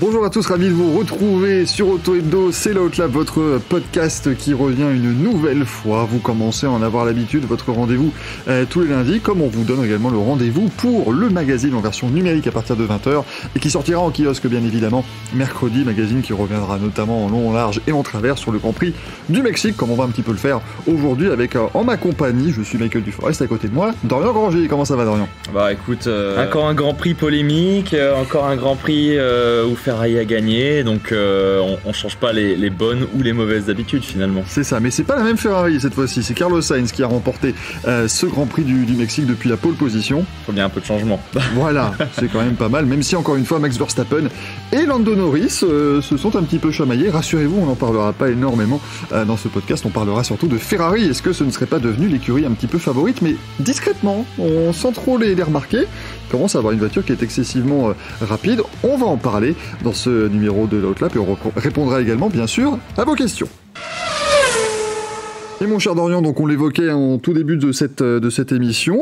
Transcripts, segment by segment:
Bonjour à tous, ravi de vous retrouver sur Auto Hebdo, c'est l'Outlap, votre podcast qui revient une nouvelle fois. Vous commencez à en avoir l'habitude, votre rendez-vous tous les lundis, comme on vous donne également le rendez-vous pour le magazine en version numérique à partir de 20h et qui sortira en kiosque bien évidemment mercredi, magazine qui reviendra notamment en long, en large et en travers sur le Grand Prix du Mexique, comme on va un petit peu le faire aujourd'hui avec en ma compagnie, je suis Michael Duforest, à côté de moi, Dorian Granger. Comment ça va, Dorian ? Bah écoute, encore un Grand Prix polémique, encore un Grand Prix où Ferrari a gagné, donc on change pas les bonnes ou les mauvaises habitudes finalement. C'est ça, mais c'est pas la même Ferrari cette fois-ci, c'est Carlos Sainz qui a remporté ce Grand Prix du Mexique depuis la pole position. Faut bien un peu de changement. Voilà, c'est quand même pas mal, même si encore une fois Max Verstappen et Lando Norris se sont un petit peu chamaillés. Rassurez-vous, on n'en parlera pas énormément dans ce podcast, on parlera surtout de Ferrari. Est-ce que ce ne serait pas devenu l'écurie un petit peu favorite, mais discrètement, sans trop les remarquer, commence à avoir une voiture qui est excessivement rapide. On va en parler dans ce numéro de l'Outlap et on répondra également bien sûr à vos questions. Et mon cher Dorian, donc on l'évoquait en tout début de cette émission,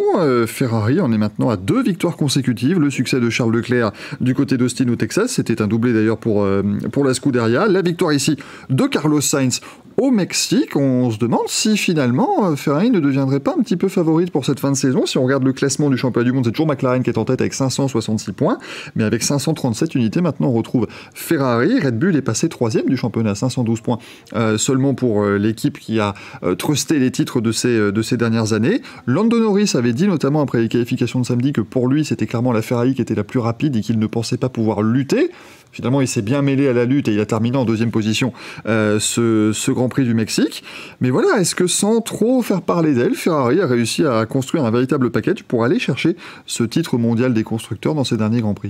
Ferrari en est maintenant à 2 victoires consécutives, le succès de Charles Leclerc du côté d'Austin au Texas, c'était un doublé d'ailleurs pour la Scuderia, la victoire ici de Carlos Sainz au Mexique. On se demande si finalement Ferrari ne deviendrait pas un petit peu favorite pour cette fin de saison. Si on regarde le classement du championnat du monde, c'est toujours McLaren qui est en tête avec 566 points, mais avec 537 unités, maintenant on retrouve Ferrari. Red Bull est passé 3e du championnat, 512 points seulement pour l'équipe qui a trusté les titres de ces dernières années. Lando Norris avait dit notamment après les qualifications de samedi que pour lui c'était clairement la Ferrari qui était la plus rapide et qu'il ne pensait pas pouvoir lutter. Finalement, il s'est bien mêlé à la lutte et il a terminé en 2e position ce Grand Prix du Mexique. Mais voilà, est-ce que sans trop faire parler d'elle, Ferrari a réussi à construire un véritable package pour aller chercher ce titre mondial des constructeurs dans ces derniers Grands Prix ?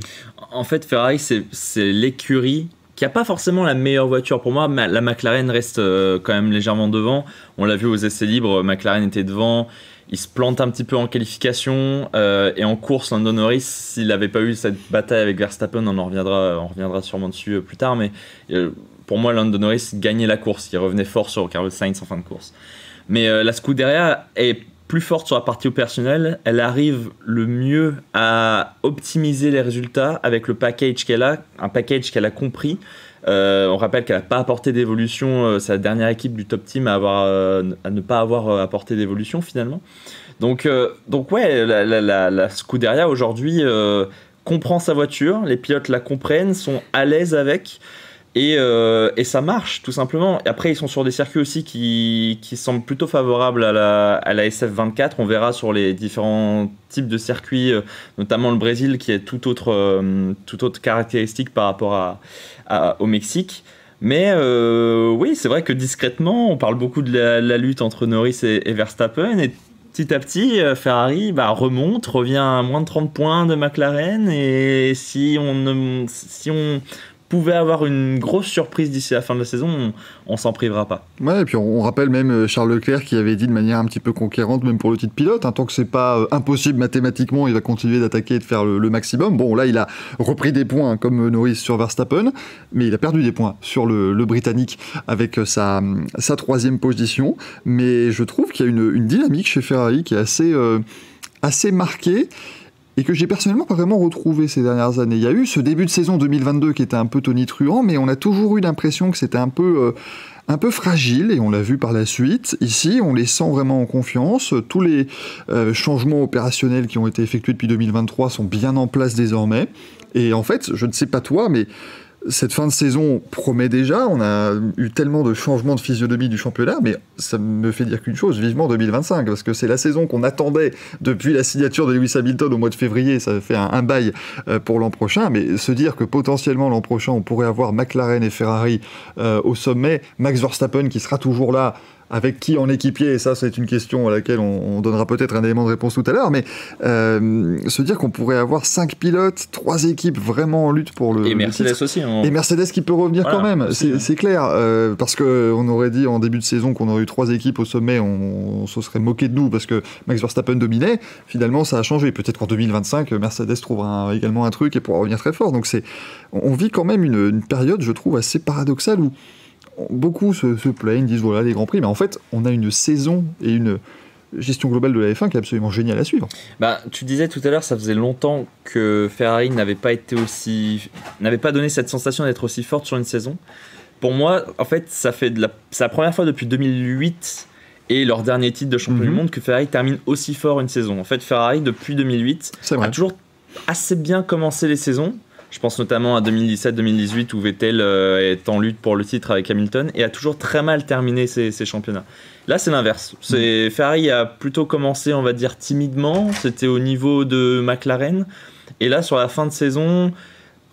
En fait, Ferrari, c'est l'écurie qui n'a pas forcément la meilleure voiture. Pour moi, la McLaren reste quand même légèrement devant. On l'a vu aux essais libres, McLaren était devant. Il se plante un petit peu en qualification et en course, Lando Norris, s'il n'avait pas eu cette bataille avec Verstappen, on reviendra sûrement dessus plus tard, mais pour moi, Lando Norris gagnait la course, il revenait fort sur Carlos Sainz en fin de course. Mais la Scuderia est plus forte sur la partie opérationnelle, elle arrive le mieux à optimiser les résultats avec le package qu'elle a, un package qu'elle a compris. On rappelle qu'elle n'a pas apporté d'évolution, c'est la dernière équipe du top team à ne pas avoir apporté d'évolution finalement. Donc ouais, la Scuderia aujourd'hui comprend sa voiture, les pilotes la comprennent, sont à l'aise avec et ça marche tout simplement. Et après ils sont sur des circuits aussi qui semblent plutôt favorables à la SF24. On verra sur les différents types de circuits, notamment le Brésil qui est toute autre caractéristique par rapport au Mexique. Mais oui, c'est vrai que discrètement, on parle beaucoup de la lutte entre Norris et Verstappen, et petit à petit, Ferrari remonte, revient à moins de 30 points de McLaren, et si on pouvait avoir une grosse surprise d'ici la fin de la saison, on s'en privera pas. Ouais, et puis on rappelle même Charles Leclerc qui avait dit de manière un petit peu conquérante, même pour le titre pilote, tant que c'est pas impossible mathématiquement, il va continuer d'attaquer et de faire le maximum. Bon, là, il a repris des points comme Norris sur Verstappen, mais il a perdu des points sur le Britannique avec sa 3e position. Mais je trouve qu'il y a une dynamique chez Ferrari qui est assez marquée, et que j'ai personnellement pas vraiment retrouvé ces dernières années. Il y a eu ce début de saison 2022 qui était un peu tonitruant, mais on a toujours eu l'impression que c'était un peu fragile, et on l'a vu par la suite. Ici, on les sent vraiment en confiance. Tous les changements opérationnels qui ont été effectués depuis 2023 sont bien en place désormais. Et en fait, je ne sais pas toi, mais cette fin de saison promet déjà. On a eu tellement de changements de physionomie du championnat, mais ça me fait dire qu'une chose, vivement 2025, parce que c'est la saison qu'on attendait depuis la signature de Lewis Hamilton au mois de février. Ça fait un bail pour l'an prochain, mais se dire que potentiellement l'an prochain on pourrait avoir McLaren et Ferrari au sommet, Max Verstappen qui sera toujours là, avec qui en équipier, et ça c'est une question à laquelle on donnera peut-être un élément de réponse tout à l'heure, mais se dire qu'on pourrait avoir 5 pilotes, 3 équipes vraiment en lutte pour le Mercedes titre. Aussi. Et Mercedes qui peut revenir quand même, c'est clair, parce qu'on aurait dit en début de saison qu'on aurait eu 3 équipes au sommet, on se serait moqué de nous parce que Max Verstappen dominait. Finalement ça a changé, peut-être qu'en 2025 Mercedes trouvera également un truc et pourra revenir très fort. Donc on vit quand même une période, je trouve, assez paradoxale où beaucoup se plaignent, disent voilà les Grands Prix, mais en fait on a une saison et gestion globale de la F1 qui est absolument géniale à suivre. Bah, tu disais tout à l'heure, ça faisait longtemps que Ferrari n'avait pas donné cette sensation d'être aussi forte sur une saison. Pour moi, en fait, c'est la première fois depuis 2008 et leur dernier titre de champion du monde que Ferrari termine aussi fort une saison. En fait, Ferrari, depuis 2008, a toujours assez bien commencé les saisons. Je pense notamment à 2017-2018 où Vettel est en lutte pour le titre avec Hamilton et a toujours très mal terminé ses championnats. Là, c'est l'inverse. Ferrari a plutôt commencé, on va dire, timidement. C'était au niveau de McLaren. Et là, sur la fin de saison,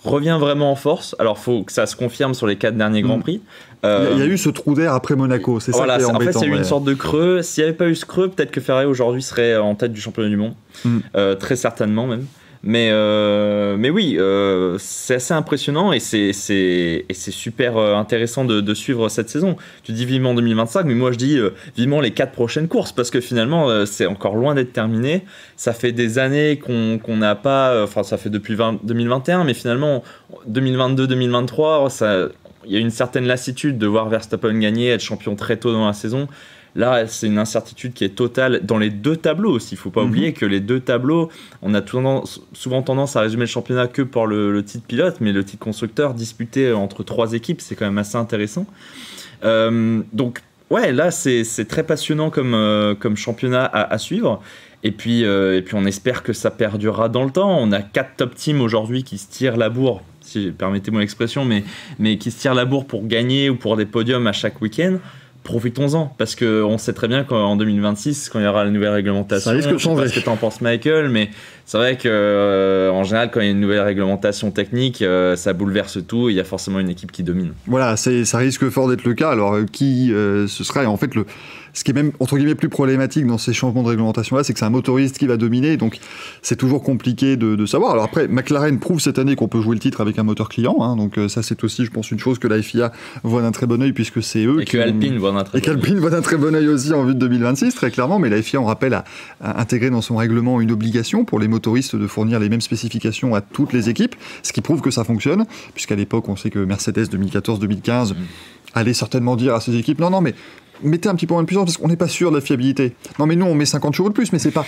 revient vraiment en force. Alors, il faut que ça se confirme sur les 4 derniers Grands Prix. Il y a eu ce trou d'air après Monaco. C'est ça qui est embêtant. En fait, il y a eu une sorte de creux. S'il n'y avait pas eu ce creux, peut-être que Ferrari aujourd'hui serait en tête du championnat du monde. Très certainement même. Mais oui, c'est assez impressionnant et c'est super intéressant de suivre cette saison. Tu dis vivement 2025, mais moi je dis vivement les 4 prochaines courses parce que finalement c'est encore loin d'être terminé. Ça fait des années qu'on n'a pas, enfin ça fait depuis 2021, mais finalement 2022-2023, il y a une certaine lassitude de voir Verstappen gagner, être champion très tôt dans la saison. Là, c'est une incertitude qui est totale dans les 2 tableaux aussi. Il ne faut pas oublier que les 2 tableaux, on a souvent tendance à résumer le championnat que par le titre pilote, mais le titre constructeur disputé entre 3 équipes, c'est quand même assez intéressant. Donc, ouais, là, c'est très passionnant comme championnat à suivre. Et puis, on espère que ça perdurera dans le temps. On a 4 top teams aujourd'hui qui se tirent la bourre, si permettez-moi l'expression, mais qui se tirent la bourre pour gagner ou pour des podiums à chaque week-end. Profitons-en, parce qu'on sait très bien qu'en 2026, quand il y aura la nouvelle réglementation, ça risque de changer. Je sais pas ce que t'en penses, Michael, mais c'est vrai que en général, quand il y a une nouvelle réglementation technique, ça bouleverse tout. Et il y a forcément une équipe qui domine. Voilà, ça risque fort d'être le cas. Alors, qui ce sera ? Et en fait, ce qui est même, entre guillemets, plus problématique dans ces changements de réglementation-là, c'est que c'est un motoriste qui va dominer, donc c'est toujours compliqué de savoir. Alors après, McLaren prouve cette année qu'on peut jouer le titre avec un moteur client, hein, donc ça c'est aussi, je pense, une chose que la FIA voit d'un très bon œil, puisque c'est eux que Alpine voit d'un très bon œil aussi en vue de 2026, très clairement, mais la FIA, on rappelle, a intégré dans son règlement une obligation pour les motoristes de fournir les mêmes spécifications à toutes les équipes, ce qui prouve que ça fonctionne, puisqu'à l'époque, on sait que Mercedes 2014-2015 allait certainement dire à ses équipes, non, mais mettez un petit peu moins de puissance parce qu'on n'est pas sûr de la fiabilité. Non mais nous on met 50 chevaux de plus, mais c'est pas,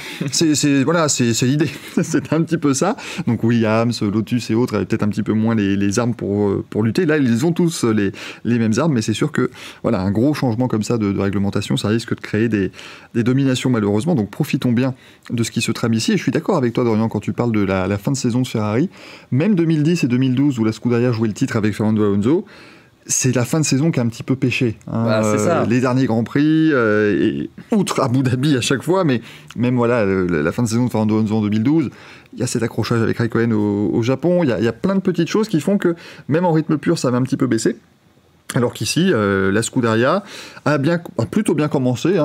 voilà, c'est l'idée. C'est un petit peu ça. Donc Williams, Lotus et autres avaient peut-être un petit peu moins les armes pour lutter. Là ils ont tous les mêmes armes, mais c'est sûr que voilà, un gros changement comme ça de réglementation, ça risque de créer des dominations malheureusement. Donc profitons bien de ce qui se trame ici. Et je suis d'accord avec toi Dorian quand tu parles de la fin de saison de Ferrari. Même 2010 et 2012 où la Scuderia jouait le titre avec Fernando Alonso, c'est la fin de saison qui a un petit peu pêché. Hein. C'est ça. Les derniers Grands Prix, et outre Abu Dhabi à chaque fois, mais même voilà, la fin de saison de Fernando Alonso en 2012, il y a cet accrochage avec Raikkonen au Japon, il y a plein de petites choses qui font que, même en rythme pur, ça va un petit peu baisser. Alors qu'ici, la Scuderia a plutôt bien commencé.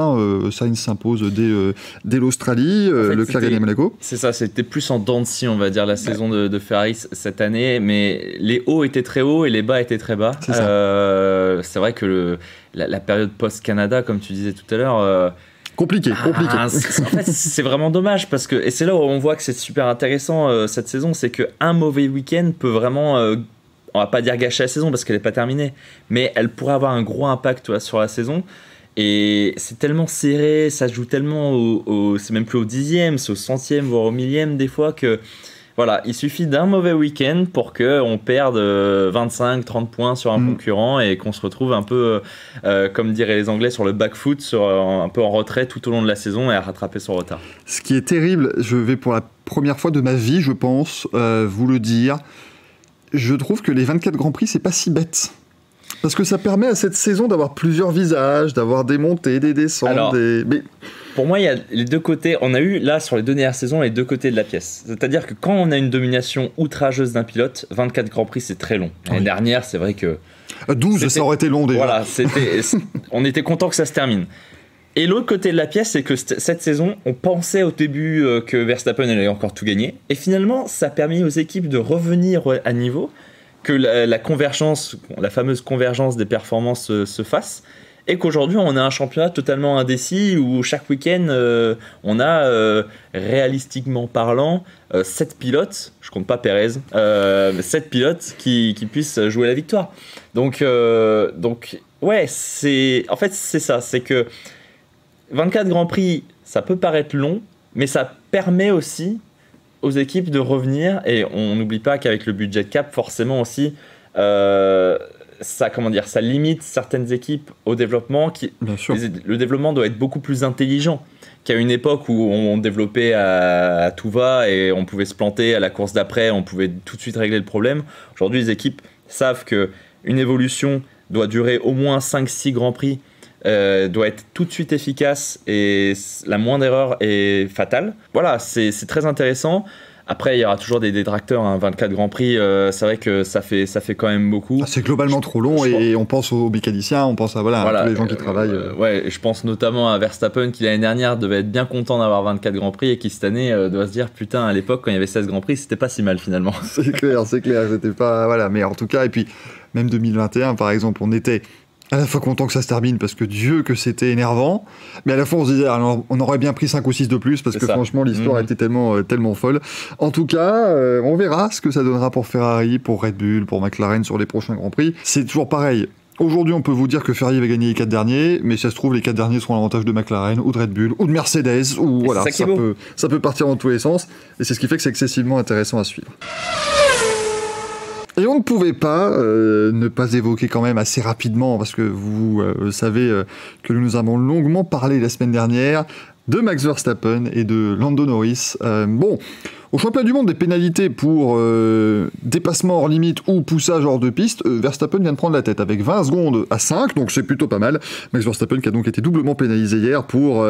Sainz s'impose dès l'Australie, en fait, Leclerc gagne à Monaco. C'est ça, c'était plus en dents de scie, on va dire, la saison de Ferrari cette année. Mais les hauts étaient très hauts et les bas étaient très bas. C'est vrai que la période post-Canada, comme tu disais tout à l'heure... Compliqué. En fait, c'est vraiment dommage parce que, et c'est là où on voit que c'est super intéressant cette saison, c'est qu'un mauvais week-end peut vraiment... on va pas dire gâcher la saison parce qu'elle n'est pas terminée, mais elle pourrait avoir un gros impact sur la saison. Et c'est tellement serré, ça se joue tellement c'est même plus au 10e, c'est au 100e, voire au 1000e des fois que voilà, il suffit d'un mauvais week-end pour qu'on perde 25-30 points sur un concurrent et qu'on se retrouve un peu, comme diraient les Anglais, sur le back foot, un peu en retrait tout au long de la saison et à rattraper son retard. Ce qui est terrible, je vais pour la première fois de ma vie, je pense, vous le dire, je trouve que les 24 Grands Prix, c'est pas si bête. Parce que ça permet à cette saison d'avoir plusieurs visages, d'avoir des montées, des descentes. Alors, pour moi, il y a les deux côtés. On a eu, là, sur les 2 dernières saisons, les 2 côtés de la pièce. C'est-à-dire que quand on a une domination outrageuse d'un pilote, 24 Grands Prix, c'est très long. L'année dernière, c'est vrai que... 12, ça aurait été long déjà. Voilà, on était content que ça se termine. Et l'autre côté de la pièce, c'est que cette saison, on pensait au début que Verstappen allait encore tout gagner. Et finalement, ça a permis aux équipes de revenir à niveau, que la convergence, la fameuse convergence des performances se fasse. Et qu'aujourd'hui, on a un championnat totalement indécis où chaque week-end, on a, réalistiquement parlant, 7 pilotes, je compte pas Pérez, 7 pilotes qui puissent jouer la victoire. Donc ouais, en fait, c'est ça, c'est que 24 Grands Prix, ça peut paraître long, mais ça permet aussi aux équipes de revenir, et on n'oublie pas qu'avec le budget cap, forcément aussi, ça limite certaines équipes au développement. Bien sûr. Le développement doit être beaucoup plus intelligent qu'à une époque où on développait à tout va et on pouvait se planter à la course d'après, on pouvait tout de suite régler le problème. Aujourd'hui, les équipes savent qu'une évolution doit durer au moins 5-6 Grands Prix, doit être tout de suite efficace et la moindre erreur est fatale. Voilà, c'est très intéressant. Après, il y aura toujours des détracteurs, 24 Grands Prix, c'est vrai que ça fait quand même beaucoup. C'est globalement trop long et on pense aux mécaniciens, on pense à tous les gens qui travaillent. Ouais, je pense notamment à Verstappen qui l'année dernière devait être bien content d'avoir 24 Grands Prix et qui cette année doit se dire putain, à l'époque quand il y avait 16 Grands Prix, c'était pas si mal finalement. C'est clair, c'était pas... Voilà, mais en tout cas, et puis même 2021 par exemple, on était à la fois content que ça se termine parce que Dieu que c'était énervant, mais à la fois on se disait alors, on aurait bien pris 5 ou 6 de plus parce que franchement l'histoire était tellement folle. En tout cas, on verra ce que ça donnera pour Ferrari, pour Red Bull, pour McLaren sur les prochains Grands Prix. C'est toujours pareil. Aujourd'hui, on peut vous dire que Ferrari va gagner les 4 derniers, mais si ça se trouve, les 4 derniers seront à l'avantage de McLaren, ou de Red Bull, ou de Mercedes, ou voilà, ça peut partir dans tous les sens, et c'est ce qui fait que c'est excessivement intéressant à suivre. Et on ne pouvait pas ne pas évoquer quand même assez rapidement, parce que vous savez que nous avons longuement parlé la semaine dernière de Max Verstappen et de Lando Norris. Au championnat du monde des pénalités pour dépassement hors limite ou poussage hors de piste, Verstappen vient de prendre la tête avec 20 secondes à 5, donc c'est plutôt pas mal. Max Verstappen qui a donc été doublement pénalisé hier pour...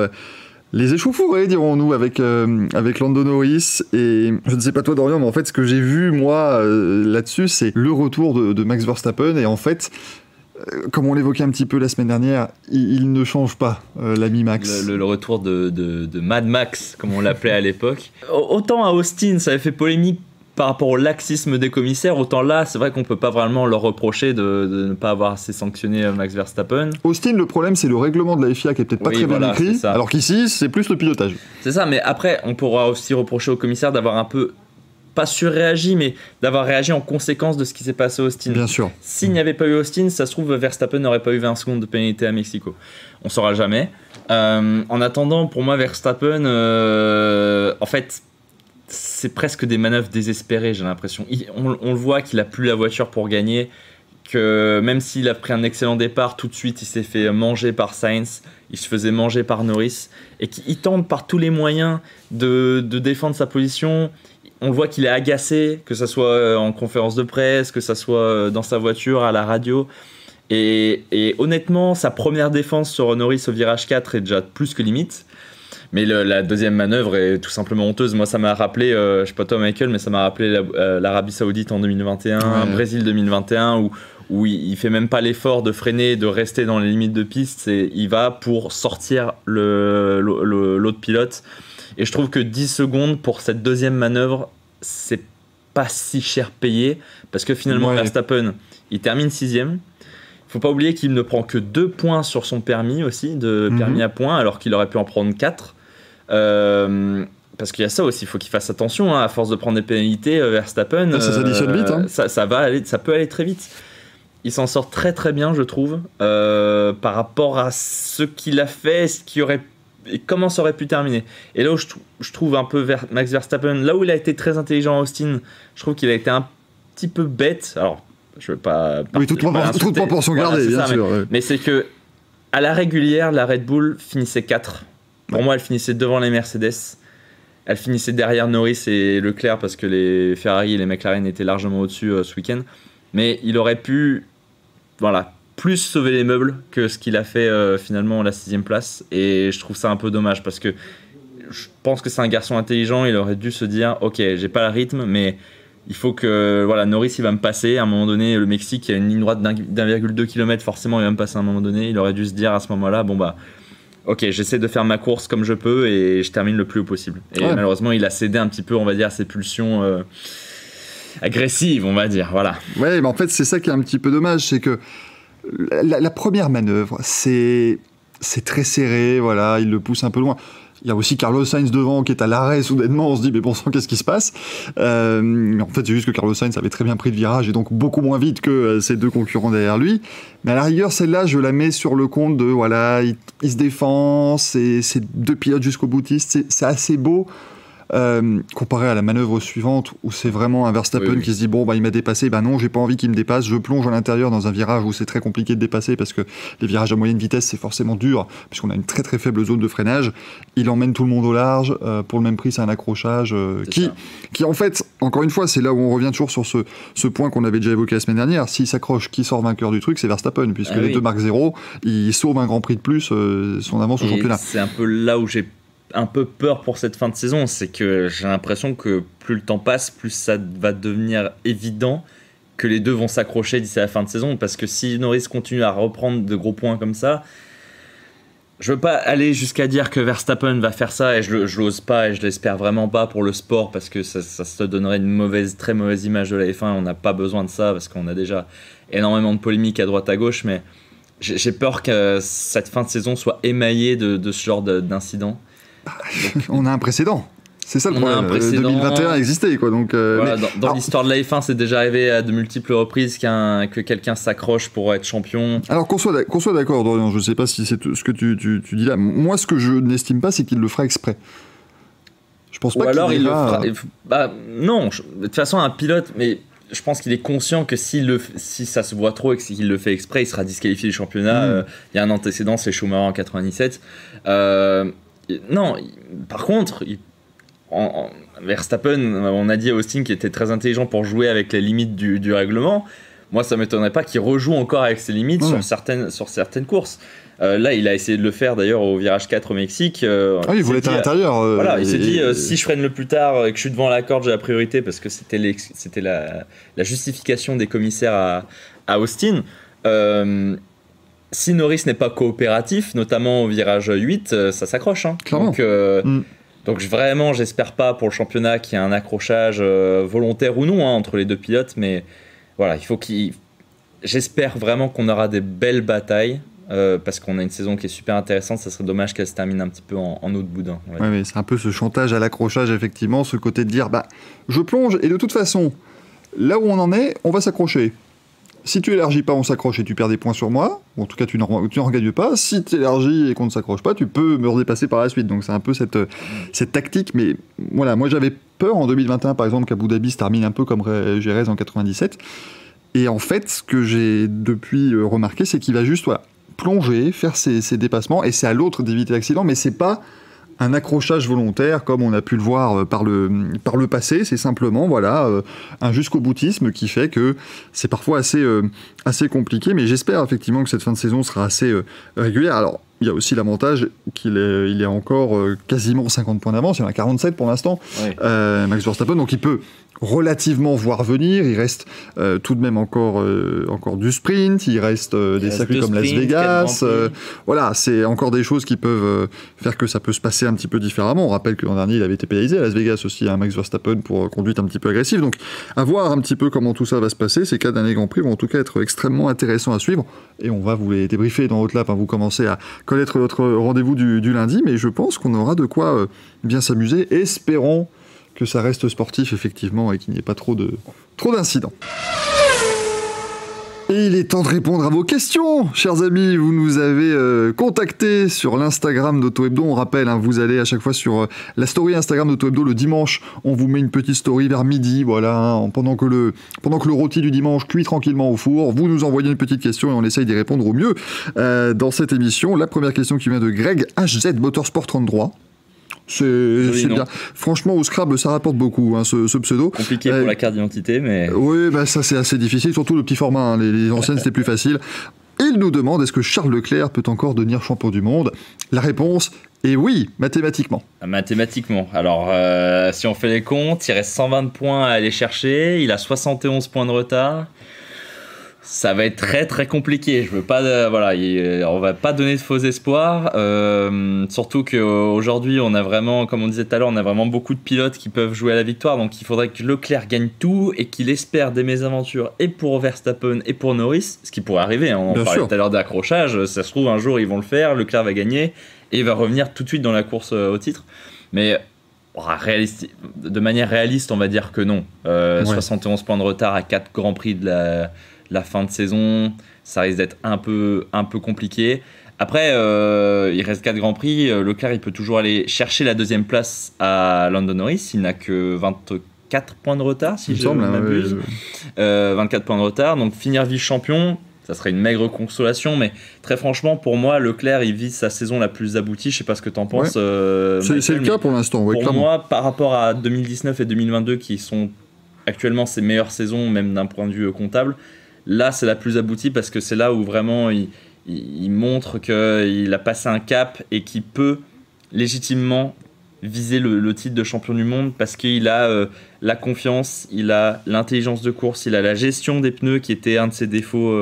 les échauffourées, dirons-nous, avec Lando Norris. Et je ne sais pas toi, Dorian, mais en fait, ce que j'ai vu, moi, là-dessus, c'est le retour de Max Verstappen. Et en fait, comme on l'évoquait un petit peu la semaine dernière, il ne change pas, l'ami Max. Le retour de Mad Max, comme on l'appelait à l'époque. Autant à Austin, ça avait fait polémique par rapport au laxisme des commissaires, autant là, c'est vrai qu'on peut pas vraiment leur reprocher de ne pas avoir assez sanctionné Max Verstappen. Austin, le problème, c'est le règlement de la FIA qui est peut-être pas très bien écrit, alors qu'ici, c'est plus le pilotage. C'est ça, mais après, on pourra aussi reprocher aux commissaires d'avoir un peu, pas surréagi, mais d'avoir réagi en conséquence de ce qui s'est passé à Austin. Bien sûr. S'il n'y avait pas eu Austin, ça se trouve, Verstappen n'aurait pas eu 20 secondes de pénalité à Mexico. On saura jamais. En attendant, pour moi, Verstappen, en fait... c'est presque des manœuvres désespérées, j'ai l'impression. On le voit qu'il a plus la voiture pour gagner, que même s'il a pris un excellent départ, tout de suite il s'est fait manger par Sainz, il se faisait manger par Norris, et qu'il tente par tous les moyens de défendre sa position. On le voit qu'il est agacé, que ça soit en conférence de presse, que ça soit dans sa voiture, à la radio. Et honnêtement, sa première défense sur Norris au virage 4 est déjà plus que limite. Mais la deuxième manœuvre est tout simplement honteuse. Moi, ça m'a rappelé, je sais pas toi Michael, mais ça m'a rappelé l'Arabie Saoudite en 2021, Brésil 2021, où il fait même pas l'effort de freiner, de rester dans les limites de piste. Il va pour sortir l'autre pilote. Et je trouve que 10 secondes pour cette deuxième manœuvre, c'est pas si cher payé. Parce que finalement, Verstappen, il termine 6ème. Faut pas oublier qu'il ne prend que 2 points sur son permis aussi, de permis à points, alors qu'il aurait pu en prendre 4. Parce qu'il y a ça aussi, il faut qu'il fasse attention, à force de prendre des pénalités, Verstappen, ça s'additionne vite. Ça peut aller très vite. Il s'en sort très très bien, je trouve, par rapport à ce qu'il a fait, et comment ça aurait pu terminer. Et là où je trouve un peu Max Verstappen, là où il a été très intelligent à Austin, je trouve qu'il a été un petit peu bête. Alors, je veux pas... toute proportion gardée, bien sûr. Mais c'est que à la régulière, la Red Bull finissait 4. Pour moi, elle finissait devant les Mercedes. Elle finissait derrière Norris et Leclerc parce que les Ferrari et les McLaren étaient largement au-dessus ce week-end. Mais il aurait pu plus sauver les meubles que ce qu'il a fait finalement à la 6ème place. Et je trouve ça un peu dommage parce que je pense que c'est un garçon intelligent. Il aurait dû se dire « Ok, j'ai pas le rythme, mais... » Il faut que Norris il va me passer à un moment donné. Le Mexique, il y a une ligne droite d'1,2 km, forcément il va me passer à un moment donné. Il aurait dû se dire à ce moment-là, ok, j'essaie de faire ma course comme je peux et je termine le plus haut possible. Et malheureusement, il a cédé un petit peu, on va dire, à ses pulsions agressives, on va dire. Voilà. Ouais, mais en fait, c'est ça qui est un petit peu dommage, c'est que la première manœuvre, c'est très serré, il le pousse un peu loin. Il y a aussi Carlos Sainz devant qui est à l'arrêt soudainement, on se dit mais bon sang, qu'est-ce qui se passe? En fait c'est juste que Carlos Sainz avait très bien pris le virage et donc beaucoup moins vite que ses deux concurrents derrière lui. Mais à la rigueur celle-là je la mets sur le compte de voilà, il se défend, c'est deux pilotes jusqu'au boutiste, c'est assez beau. Comparé à la manœuvre suivante où c'est vraiment un Verstappen qui se dit bon bah il m'a dépassé, bah non j'ai pas envie qu'il me dépasse, je plonge à l'intérieur dans un virage où c'est très compliqué de dépasser parce que les virages à moyenne vitesse c'est forcément dur puisqu'on a une très très faible zone de freinage, il emmène tout le monde au large, pour le même prix c'est un accrochage qui en fait encore une fois c'est là où on revient toujours sur ce point qu'on avait déjà évoqué la semaine dernière, s'il s'accroche, qui sort vainqueur du truc c'est Verstappen puisque les deux marques 0 il sauve un grand prix de plus, son avance au championnat. C'est un peu là où j'ai un peu peur pour cette fin de saison, c'est que j'ai l'impression que plus le temps passe, plus ça va devenir évident que les deux vont s'accrocher d'ici à la fin de saison, parce que si Norris continue à reprendre de gros points comme ça, je veux pas aller jusqu'à dire que Verstappen va faire ça, et je l'ose pas, et je l'espère vraiment pas pour le sport, parce que ça se donnerait une très mauvaise image de la F1, on n'a pas besoin de ça, parce qu'on a déjà énormément de polémiques à droite à gauche, mais j'ai peur que cette fin de saison soit émaillée de ce genre d'incidents. On a un précédent. C'est ça le problème. 2021 existait quoi. Donc, voilà, dans l'histoire de la F1, c'est déjà arrivé à de multiples reprises que quelqu'un s'accroche pour être champion. Alors qu'on soit d'accord, Dorian, je ne sais pas si c'est ce que tu dis là. Moi, ce que je n'estime pas, c'est qu'il le fera exprès. Je pense pas qu'il alors il le fera. Non, de toute façon, un pilote, mais je pense qu'il est conscient que si ça se voit trop et qu'il le fait exprès, il sera disqualifié du championnat. Il y a un antécédent, c'est Schumacher en 97. Non, par contre, Verstappen, on a dit à Austin qu'il était très intelligent pour jouer avec les limites du règlement. Moi, ça ne m'étonnerait pas qu'il rejoue encore avec ses limites sur certaines courses. Là, il a essayé de le faire d'ailleurs au virage 4 au Mexique. Il voulait être à l'intérieur. Voilà, il s'est dit si je freine le plus tard et que je suis devant la corde, j'ai la priorité, parce que c'était la justification des commissaires à Austin. Si Norris n'est pas coopératif, notamment au virage 8, ça s'accroche. Hein. Donc vraiment, j'espère pas pour le championnat qu'il y ait un accrochage volontaire ou non entre les deux pilotes, mais voilà, j'espère vraiment qu'on aura des belles batailles. Parce qu'on a une saison qui est super intéressante, ça serait dommage qu'elle se termine un petit peu en eau de boudin. Ouais, mais c'est un peu ce chantage à l'accrochage, effectivement, ce côté de dire je plonge et de toute façon, là où on en est, on va s'accrocher. Si tu élargis pas, on s'accroche et tu perds des points sur moi. Ou en tout cas, tu n'en gagnes pas. Si tu élargis et qu'on ne s'accroche pas, tu peux me redépasser par la suite. Donc c'est un peu cette tactique. Mais voilà, moi j'avais peur en 2021, par exemple, qu'Abu Dhabi se termine un peu comme Jerez en 97. Et en fait, ce que j'ai depuis remarqué, c'est qu'il va juste plonger, faire ses dépassements. Et c'est à l'autre d'éviter l'accident. Mais c'est pas un accrochage volontaire comme on a pu le voir par le passé, c'est simplement un jusqu'au boutisme qui fait que c'est parfois assez compliqué, mais j'espère effectivement que cette fin de saison sera assez régulière. Alors il y a aussi l'avantage qu'il est encore quasiment 50 points d'avance, il y en a 47 pour l'instant, Max Verstappen, donc il peut relativement voir venir, il reste tout de même encore du sprint, il reste des circuits comme Las Vegas, voilà, c'est encore des choses qui peuvent faire que ça peut se passer un petit peu différemment. On rappelle que l'an dernier il avait été pénalisé à Las Vegas aussi, Max Verstappen, pour conduite un petit peu agressive, donc à voir un petit peu comment tout ça va se passer. Ces 4 derniers Grands Prix vont en tout cas être extrêmement intéressants à suivre, et on va vous les débriefer dans votre lap, vous commencez à connaître notre rendez-vous du lundi, mais je pense qu'on aura de quoi bien s'amuser. Espérons que ça reste sportif, effectivement, et qu'il n'y ait pas trop d'incidents. Et il est temps de répondre à vos questions, chers amis. Vous nous avez contactés sur l'Instagram d'Auto-Hebdo. On rappelle, vous allez à chaque fois sur la story Instagram d'Auto-Hebdo le dimanche. On vous met une petite story vers midi, pendant que le rôti du dimanche cuit tranquillement au four. Vous nous envoyez une petite question et on essaye d'y répondre au mieux dans cette émission. La première question qui vient de Greg HZ Motorsport 33. C'est bien. Franchement, au Scrabble, ça rapporte beaucoup, ce pseudo. Compliqué pour la carte d'identité, mais... Oui, ça c'est assez difficile, surtout le petit format. Les anciennes, c'était plus facile. Il nous demande, est-ce que Charles Leclerc peut encore devenir champion du monde? La réponse est oui, mathématiquement. Mathématiquement. Alors, si on fait les comptes, il reste 120 points à aller chercher. Il a 71 points de retard. Ça va être très très compliqué. Je veux pas, on va pas donner de faux espoirs. Surtout qu'aujourd'hui, on a vraiment, comme on disait tout à l'heure, on a vraiment beaucoup de pilotes qui peuvent jouer à la victoire. Donc il faudrait que Leclerc gagne tout et qu'il espère des mésaventures et pour Verstappen et pour Norris, ce qui pourrait arriver. On parlait tout à l'heure d'accrochage. Ça se trouve un jour ils vont le faire. Leclerc va gagner et va revenir tout de suite dans la course au titre. Mais de manière réaliste, on va dire que non. 71 points de retard à 4 Grands Prix de la fin de saison, ça risque d'être un peu compliqué. Après, il reste 4 Grands Prix. Leclerc, il peut toujours aller chercher la deuxième place à Lando Norris. Il n'a que 24 points de retard, si je ne m'abuse. 24 points de retard. Donc, finir vice-champion, ça serait une maigre consolation. Mais très franchement, pour moi, Leclerc, il vise sa saison la plus aboutie. Je ne sais pas ce que tu en penses. C'est le cas pour l'instant. Pour moi, par rapport à 2019 et 2022, qui sont actuellement ses meilleures saisons, même d'un point de vue comptable, là, c'est la plus aboutie parce que c'est là où vraiment il montre qu'il a passé un cap et qu'il peut légitimement viser le titre de champion du monde parce qu'il a la confiance, il a l'intelligence de course, il a la gestion des pneus qui était un de ses défauts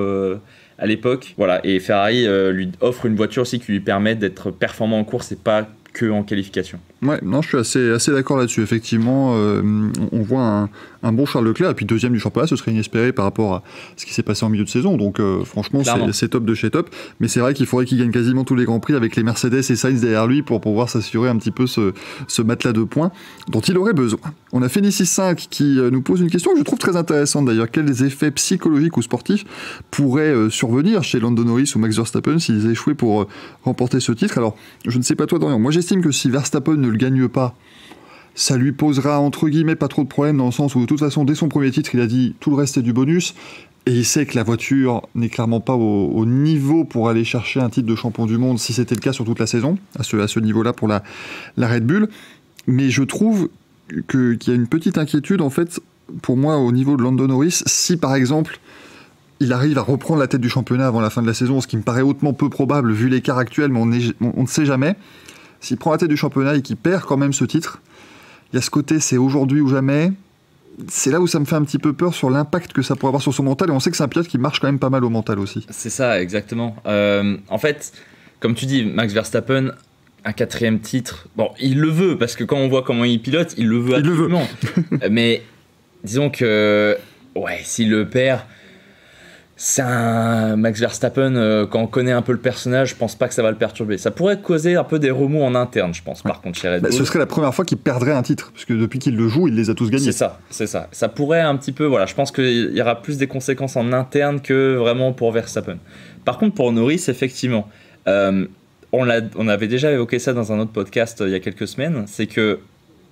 à l'époque. Voilà, et Ferrari lui offre une voiture aussi qui lui permet d'être performant en course et pas que en qualification. Ouais, non, je suis assez d'accord là-dessus. Effectivement, on voit un bon Charles Leclerc, et puis deuxième du championnat, ce serait inespéré par rapport à ce qui s'est passé en milieu de saison. Donc, franchement, c'est top de chez top. Mais c'est vrai qu'il faudrait qu'il gagne quasiment tous les Grands Prix avec les Mercedes et Sainz derrière lui pour pouvoir s'assurer un petit peu ce matelas de points dont il aurait besoin. On a Félicie5 qui nous pose une question que je trouve très intéressante d'ailleurs. Quels effets psychologiques ou sportifs pourraient survenir chez Lando Norris ou Max Verstappen s'ils échouaient pour remporter ce titre? Alors, je ne sais pas toi, Dorian. Moi, j'estime que si Verstappen ne le gagne pas, ça lui posera entre guillemets pas trop de problèmes dans le sens où de toute façon dès son premier titre il a dit tout le reste est du bonus et il sait que la voiture n'est clairement pas au niveau pour aller chercher un titre de champion du monde si c'était le cas sur toute la saison à ce niveau-là pour la Red Bull. Mais je trouve qu'il y a une petite inquiétude en fait pour moi au niveau de Lando Norris si par exemple il arrive à reprendre la tête du championnat avant la fin de la saison, ce qui me paraît hautement peu probable vu l'écart actuel, mais on ne sait jamais. S'il prend la tête du championnat et qu'il perd quand même ce titre, il y a ce côté, c'est aujourd'hui ou jamais. C'est là où ça me fait un petit peu peur sur l'impact que ça pourrait avoir sur son mental. Et on sait que c'est un pilote qui marche quand même pas mal au mental aussi. C'est ça, exactement. En fait, comme tu dis, Max Verstappen, un 4e titre, bon, il le veut, parce que quand on voit comment il pilote, il le veut absolument. Mais disons que, ouais, s'il le perd... C'est un Max Verstappen, quand on connaît un peu le personnage, je pense pas que ça va le perturber. Ça pourrait causer un peu des remous en interne, je pense, par contre, chez Red Bull. Ce serait la première fois qu'il perdrait un titre, parce que depuis qu'il le joue, il les a tous gagnés. C'est ça. Ça pourrait un petit peu, voilà, je pense qu'il y aura plus des conséquences en interne que vraiment pour Verstappen. Par contre, pour Norris, effectivement, on avait déjà évoqué ça dans un autre podcast il y a quelques semaines, c'est que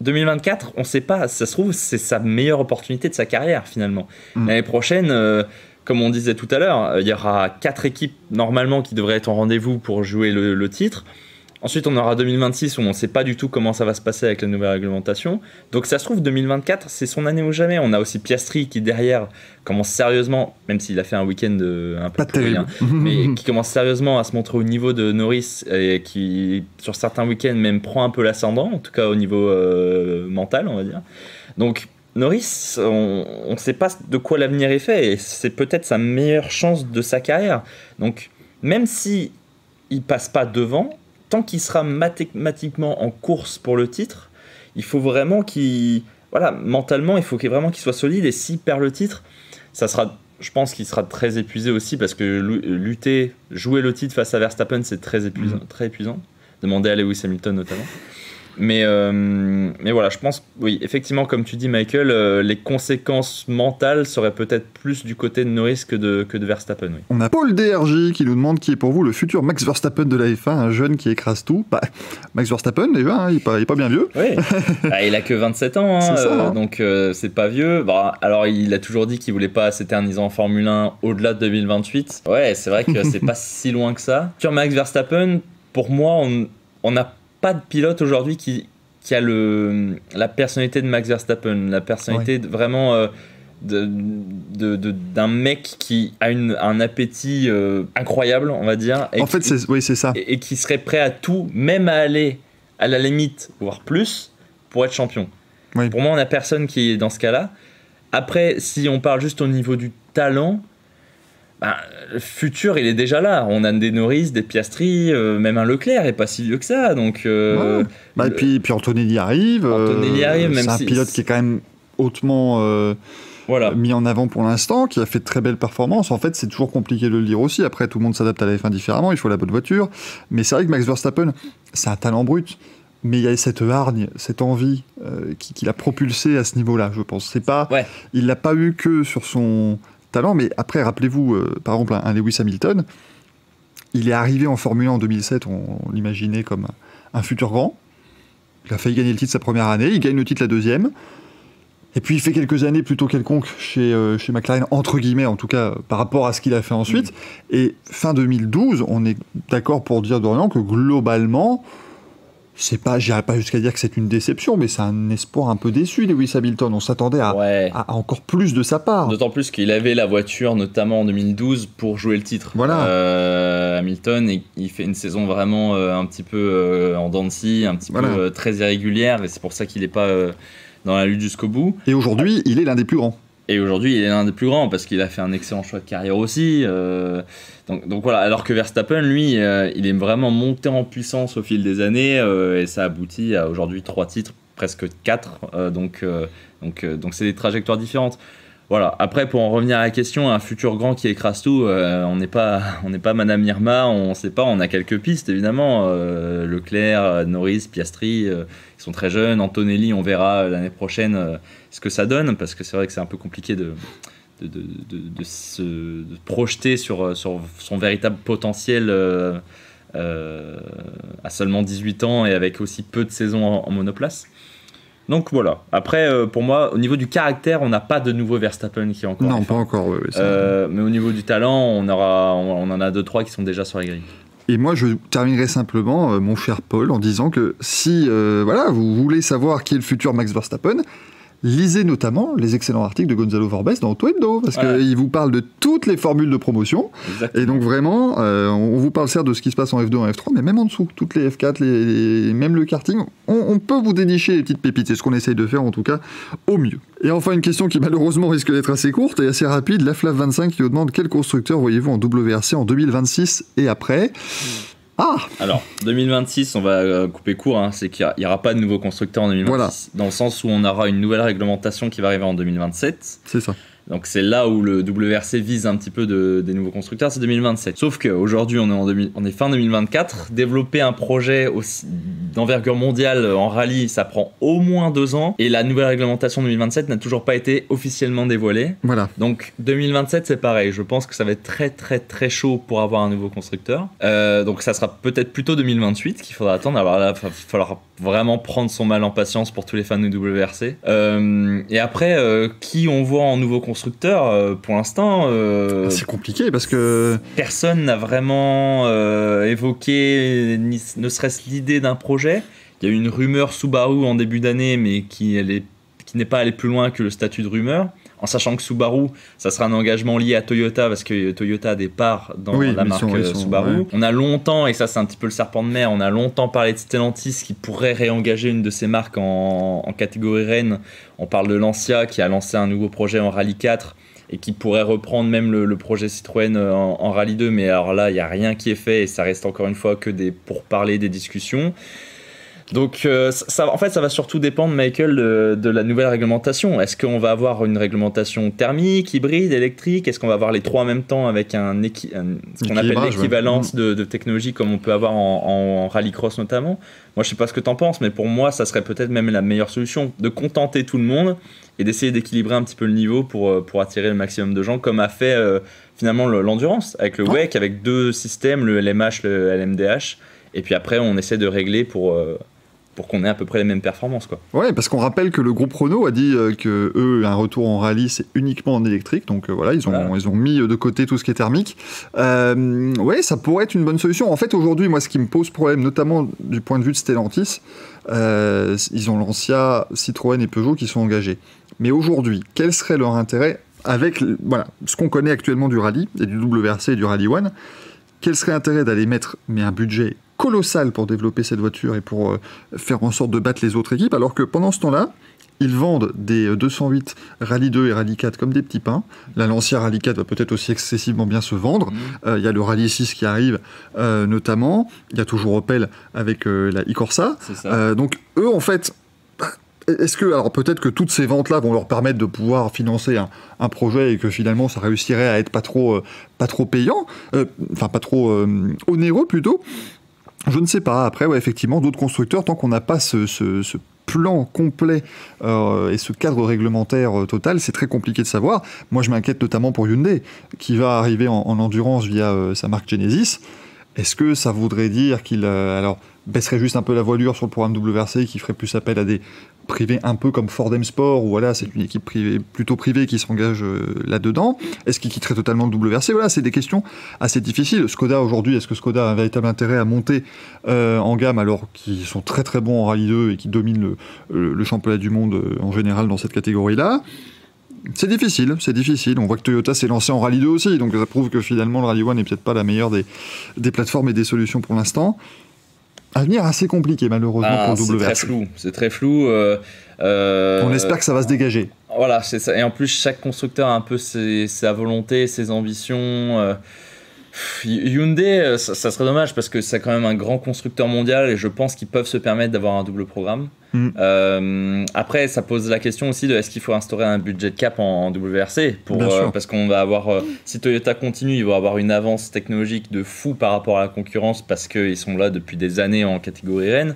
2024, on sait pas, ça se trouve, c'est sa meilleure opportunité de sa carrière, finalement. L'année prochaine... comme on disait tout à l'heure, il y aura 4 équipes normalement qui devraient être en rendez-vous pour jouer le titre. Ensuite, on aura 2026 où on ne sait pas du tout comment ça va se passer avec la nouvelle réglementation. Donc ça se trouve, 2024, c'est son année ou jamais. On a aussi Piastri qui, derrière, commence sérieusement, même s'il a fait un week-end un peu pourri, mais qui commence sérieusement à se montrer au niveau de Norris et qui, sur certains week-ends, même prend un peu l'ascendant, en tout cas au niveau mental, on va dire. Donc... Norris, on ne sait pas de quoi l'avenir est fait et c'est peut-être sa meilleure chance de sa carrière. Donc, même si il passe pas devant, tant qu'il sera mathématiquement en course pour le titre, il faut vraiment mentalement, il faut vraiment qu'il soit solide et s'il perd le titre, je pense qu'il sera très épuisé aussi parce que jouer le titre face à Verstappen, c'est très épuisant. Demandez à Lewis Hamilton notamment. Mais voilà, je pense, oui, effectivement, comme tu dis, Michael, les conséquences mentales seraient peut-être plus du côté de Norris que de Verstappen. Oui. On a Paul DRJ qui nous demande qui est pour vous le futur Max Verstappen de la F1, un jeune qui écrase tout. Max Verstappen, déjà, il est pas bien vieux. Oui, il a que 27 ans, donc c'est pas vieux. Alors, il a toujours dit qu'il voulait pas s'éterniser en Formule 1 au-delà de 2028. Ouais, c'est vrai que c'est pas si loin que ça. Sur Max Verstappen, pour moi, on n'a pas de pilote aujourd'hui qui a la personnalité de Max Verstappen, la personnalité vraiment d'un mec qui a un appétit incroyable, on va dire. C'est ça. Et qui serait prêt à tout, même à aller à la limite, voire plus, pour être champion. Oui. Pour moi, on n'a personne qui est dans ce cas-là. Après, si on parle juste au niveau du talent, Le futur, il est déjà là. On a des Norris, des Piastri, même un Leclerc est pas si vieux que ça. Donc, et puis Antonelli arrive. Même c'est un pilote qui est quand même hautement mis en avant pour l'instant, qui a fait de très belles performances. En fait, c'est toujours compliqué de le dire aussi. Après, tout le monde s'adapte à la F1 différemment. Il faut la bonne voiture. Mais c'est vrai que Max Verstappen, c'est un talent brut. Mais il y a cette hargne, cette envie qui l'a propulsé à ce niveau-là, je pense. C'est pas, il l'a pas eu que sur son talent, mais après, rappelez-vous, par exemple, un Lewis Hamilton, il est arrivé en Formule 1 en 2007, on l'imaginait comme un futur grand. Il a failli gagner le titre sa première année, il gagne le titre la deuxième, et puis il fait quelques années plutôt quelconques chez McLaren, entre guillemets, en tout cas, par rapport à ce qu'il a fait ensuite. Et fin 2012, on est d'accord pour dire, Dorian, que globalement, j'irai pas jusqu'à dire que c'est une déception, mais c'est un espoir un peu déçu, Lewis Hamilton. On s'attendait à encore plus de sa part. D'autant plus qu'il avait la voiture, notamment en 2012, pour jouer le titre. Voilà. Hamilton, il fait une saison vraiment un petit peu en dents de scie, un petit peu très irrégulière, et c'est pour ça qu'il n'est pas dans la lutte jusqu'au bout. Et aujourd'hui, il est l'un des plus grands. Et aujourd'hui, il est l'un des plus grands parce qu'il a fait un excellent choix de carrière aussi. Donc voilà, alors que Verstappen, lui, il est vraiment monté en puissance au fil des années et ça aboutit à aujourd'hui 3 titres, presque 4. Donc c'est des trajectoires différentes. Voilà. Après, pour en revenir à la question, un futur grand qui écrase tout, on n'est pas Madame Irma, on ne sait pas, on a quelques pistes évidemment. Leclerc, Norris, Piastri, ils sont très jeunes. Antonelli, on verra l'année prochaine ce que ça donne, parce que c'est vrai que c'est un peu compliqué de se projeter sur son véritable potentiel à seulement 18 ans et avec aussi peu de saisons en monoplace. Donc voilà. Après, pour moi, au niveau du caractère, on n'a pas de nouveau Verstappen qui est encore. Non, pas encore. Mais au niveau du talent, on en a 2-3 qui sont déjà sur la grille. Et moi, je terminerai simplement, mon cher Paul, en disant que si vous voulez savoir qui est le futur Max Verstappen, lisez notamment les excellents articles de Gonzalo Vorbes dans Auto Hebdo, parce qu'il vous parle de toutes les formules de promotion. Exactement. Et donc vraiment, on vous parle certes de ce qui se passe en F2, en F3, mais même en dessous, toutes les F4, même le karting, on peut vous dénicher les petites pépites. C'est ce qu'on essaye de faire, en tout cas, au mieux. Et enfin, une question qui malheureusement risque d'être assez courte et assez rapide. La Flav25 qui nous demande quel constructeur voyez-vous en WRC en 2026 et après. Alors, 2026, on va couper court, c'est qu'il n'y aura pas de nouveau constructeur en 2026, dans le sens où on aura une nouvelle réglementation qui va arriver en 2027. C'est ça. Donc c'est là où le WRC vise un petit peu des nouveaux constructeurs, c'est 2027. Sauf qu'aujourd'hui, on est fin 2024. Développer un projet aussi d'envergure mondiale en rallye, ça prend au moins 2 ans. Et la nouvelle réglementation 2027 n'a toujours pas été officiellement dévoilée. Voilà. Donc 2027, c'est pareil. Je pense que ça va être très très très chaud pour avoir un nouveau constructeur. Donc ça sera peut-être plutôt 2028 qu'il faudra attendre. Alors là, il va falloir vraiment prendre son mal en patience pour tous les fans de WRC. Et après, qui on voit en nouveau constructeur, pour l'instant... c'est compliqué parce que... Personne n'a vraiment évoqué ne serait-ce l'idée d'un projet. Il y a eu une rumeur Subaru en début d'année, mais qui n'est pas allée plus loin que le statut de rumeur. En sachant que Subaru, ça sera un engagement lié à Toyota, parce que Toyota a des parts dans la marque Subaru. Ouais. On a longtemps, et ça c'est un petit peu le serpent de mer, on a longtemps parlé de Stellantis qui pourrait réengager une de ses marques en catégorie Rennes. On parle de Lancia qui a lancé un nouveau projet en Rallye 4 et qui pourrait reprendre même le projet Citroën en Rallye 2. Mais alors là, il n'y a rien qui est fait et ça reste encore une fois que des pourparlers, des discussions. Donc en fait ça va surtout dépendre, Michael, de la nouvelle réglementation. Est-ce qu'on va avoir une réglementation thermique, hybride, électrique? Est-ce qu'on va avoir les trois en même temps avec ce qu'on appelle l'équivalence de technologie comme on peut avoir en rallycross notamment? Moi je sais pas ce que t'en penses, mais pour moi ça serait peut-être même la meilleure solution, de contenter tout le monde et d'essayer d'équilibrer un petit peu le niveau pour attirer le maximum de gens, comme a fait finalement l'endurance avec le WEC, avec 2 systèmes, le LMH, le LMDH, et puis après on essaie de régler pour qu'on ait à peu près les mêmes performances, quoi. Ouais, parce qu'on rappelle que le groupe Renault a dit que eux, un retour en rallye, c'est uniquement en électrique. Donc voilà, ils ont mis de côté tout ce qui est thermique. Ouais, ça pourrait être une bonne solution. En fait, aujourd'hui, moi, ce qui me pose problème, notamment du point de vue de Stellantis, ils ont Lancia, Citroën et Peugeot qui sont engagés. Mais aujourd'hui, quel serait leur intérêt avec ce qu'on connaît actuellement du rallye, et du WRC et du Rally One? Quel serait l'intérêt d'aller mettre un budget colossal pour développer cette voiture et pour faire en sorte de battre les autres équipes, alors que pendant ce temps-là, Ils vendent des 208 Rallye 2 et Rallye 4 comme des petits pains. La Lancia Rallye 4 va peut-être aussi excessivement bien se vendre. Il y a le Rallye 6 qui arrive notamment. Il y a toujours Opel avec la e-Corsa. Donc eux, en fait, est-ce que, alors peut-être que toutes ces ventes-là vont leur permettre de pouvoir financer un projet et que finalement ça réussirait à être pas trop payant, enfin pas trop onéreux plutôt. Je ne sais pas. Après, ouais, effectivement, d'autres constructeurs, tant qu'on n'a pas ce plan complet et ce cadre réglementaire total, c'est très compliqué de savoir. Moi, je m'inquiète notamment pour Hyundai, qui va arriver en endurance via sa marque Genesis. Est-ce que ça voudrait dire qu'il baisserait juste un peu la voilure sur le programme WRC, qui ferait plus appel à des privés un peu comme Ford M-Sport, où voilà, c'est une équipe plutôt privée qui s'engage là-dedans? Est-ce qu'il quitterait totalement le WRC? Voilà, c'est des questions assez difficiles. Skoda aujourd'hui, est-ce que Skoda a un véritable intérêt à monter en gamme alors qu'ils sont très très bons en Rallye 2 et qui dominent le championnat du monde en général dans cette catégorie-là? C'est difficile. On voit que Toyota s'est lancé en Rallye 2 aussi, donc ça prouve que finalement le Rallye 1 n'est peut-être pas la meilleure des plateformes et des solutions pour l'instant. Avenir assez compliqué malheureusement pour le WRC. C'est très flou. On espère que ça va se dégager. Voilà, c'est ça. Et en plus, chaque constructeur a un peu sa volonté, ses ambitions. Hyundai, ça serait dommage parce que c'est quand même un grand constructeur mondial et je pense qu'ils peuvent se permettre d'avoir un double programme. Après, ça pose la question aussi de est-ce qu'il faut instaurer un budget cap en WRC parce qu'on va avoir, si Toyota continue, ils vont avoir une avance technologique de fou par rapport à la concurrence parce qu'ils sont là depuis des années en catégorie Rennes.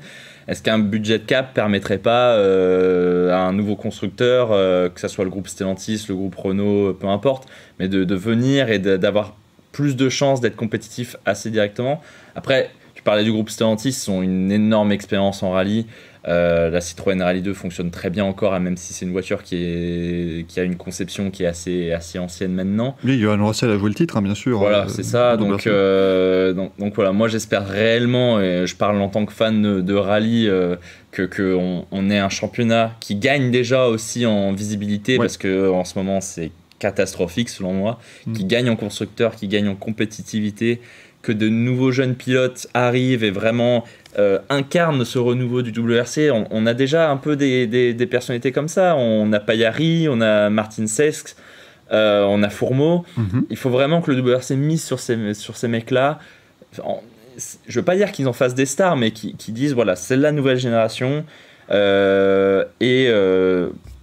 Est-ce qu'un budget cap permettrait pas à un nouveau constructeur, que ce soit le groupe Stellantis, le groupe Renault, peu importe, mais de venir et d'avoir plus de chances d'être compétitif assez directement? Après, tu parlais du groupe Stellantis, ils ont une énorme expérience en rallye. La Citroën Rallye 2 fonctionne très bien encore, même si c'est une voiture qui a une conception qui est assez ancienne maintenant. Oui, Johan Russell a joué le titre, bien sûr. Voilà, c'est ça. Donc voilà, moi j'espère réellement, et je parle en tant que fan de rallye, qu'on ait un championnat qui gagne déjà aussi en visibilité, parce qu'en ce moment c'est catastrophique selon moi, qui gagne en constructeur, qui gagne en compétitivité, que de nouveaux jeunes pilotes arrivent et vraiment incarnent ce renouveau du WRC. On a déjà un peu des personnalités comme ça. On a Paillari, on a Martin Sesks, on a Fourmeau. Il faut vraiment que le WRC mise sur ces mecs-là. Je veux pas dire qu'ils en fassent des stars, mais qui disent voilà, c'est la nouvelle génération. Il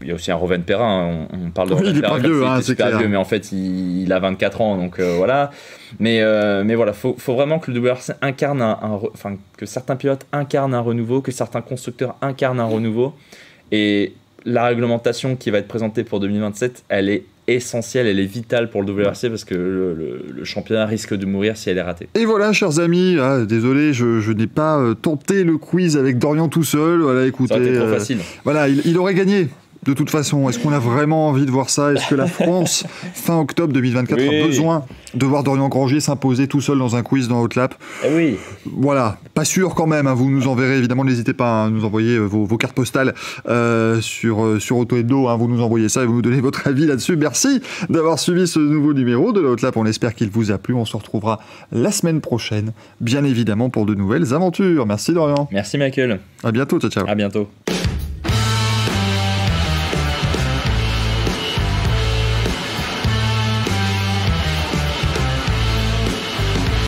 y a aussi un Roven Perrin, on parle de Roven Perrin, il est super vieux, mais en fait il a 24 ans, donc voilà. Mais voilà, faut vraiment que le WRC incarne que certains pilotes incarnent un renouveau, que certains constructeurs incarnent un renouveau. Et la réglementation qui va être présentée pour 2027, elle est essentielle, elle est vitale pour le WRC parce que le championnat risque de mourir si elle est ratée. Et voilà, chers amis, désolé, je n'ai pas tenté le quiz avec Dorian tout seul. Voilà, écoutez, ça aurait été trop facile. Voilà, il aurait gagné. De toute façon, est-ce qu'on a vraiment envie de voir ça? Est-ce que la France, fin octobre 2024, a besoin de voir Dorian Grangier s'imposer tout seul dans un quiz dans Outlap? Oui. Voilà, pas sûr quand même. Vous nous enverrez, évidemment, n'hésitez pas à nous envoyer vos cartes postales sur Auto Hebdo. Vous nous envoyez ça et vous nous donnez votre avis là-dessus. Merci d'avoir suivi ce nouveau numéro de la Outlap. On espère qu'il vous a plu. On se retrouvera la semaine prochaine, bien évidemment, pour de nouvelles aventures. Merci Dorian. Merci Michael. À bientôt, ciao. À bientôt.